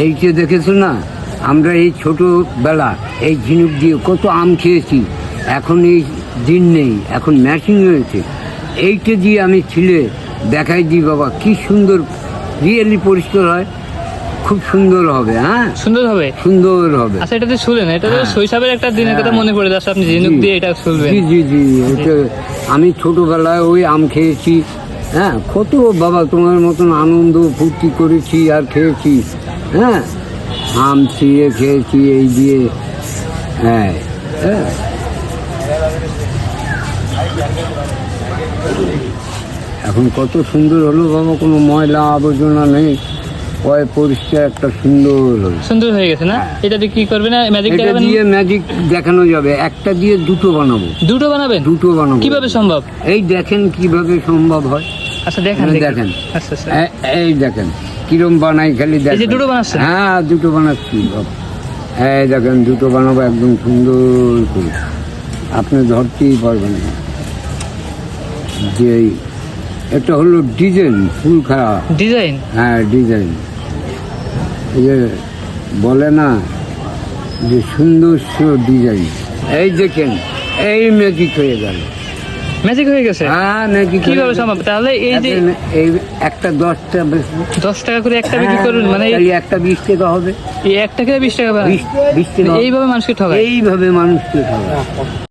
এই যে দেখেছো না, আমরা এই ছোটোবেলা এই ঝিনুক দিয়ে কত আম খেয়েছি। এখন এই দিন নেই, এখন ম্যাচিং হয়েছে। এইটা দিয়ে আমি ছিলে দেখাই দিই বাবা, কি সুন্দর রিয়েলি পরিষ্কার হয়, খুব সুন্দর হবে। হ্যাঁ, সুন্দর হবে, সুন্দর হবে। আচ্ছা এটাতে শুলেন, এটা তো শৈশবের একটা দিনের কথা মনে পড়ে যাচ্ছে, আপনি ঝিনুক দিয়ে এটা শুলবেন। জি জি জি, এটা আমি ছোটোবেলায় ওই আম খেয়েছি। হ্যাঁ, কত বাবা তোমার মতন আনন্দ ফুর্তি করেছি আর খেয়েছি। হ্যাঁ, আম ছিঁড়ে খেয়েছি এই দিয়ে। হ্যাঁ হ্যাঁ, এখন কত সুন্দর হলো বাবা, কোনো ময়লা আবর্জনা নেই, কয় পরিষ্কার একটা সুন্দর হলো। সুন্দর হয়ে গেছে না? এটা দিয়ে কি করবে না, ম্যাজিক এটা দেখাবেন? দিয়ে ম্যাজিক দেখানো যাবে। একটা দিয়ে দুটো বানাবো। দুটো বানাবেন? দুটো বানাবো। কিভাবে সম্ভব? এই দেখেন কিভাবে সম্ভব হয়। আচ্ছা দেখেন, দেখেন। আচ্ছা আচ্ছা, এই দেখেন কিরম বানাই, খালি এই যে দেখেন। দুটো বানাচ্ছেন? হ্যাঁ, দুটো বানাচ্ছি। এই দেখেন, দুটো বানাবো একদম সুন্দর করে, আপনি ধরতেই পারবেন না। যে এটা হলো ডিজাইন, ফুল খাড়া ডিজাইন। হ্যাঁ, ডিজাইন। এই যে বলে না যে সুন্দর ডিজাইন, এই দেখেন, এই ম্যাজিক হয়ে গেল। ম্যাজিক হয়ে গেছে? হ্যাঁ, ম্যাজিক। কিভাবে সম্ভব? তাহলে এই যে এই একটা 10টা 10 টাকা করে একটা বিক্রি করবেন, মানে তাহলে একটা 20 টাকা হবে। এই 1 টাকা 20 টাকা বানান? 20 টাকা এইভাবে মানুষকে ঠকায়? এইভাবে মানুষকে ঠকায়।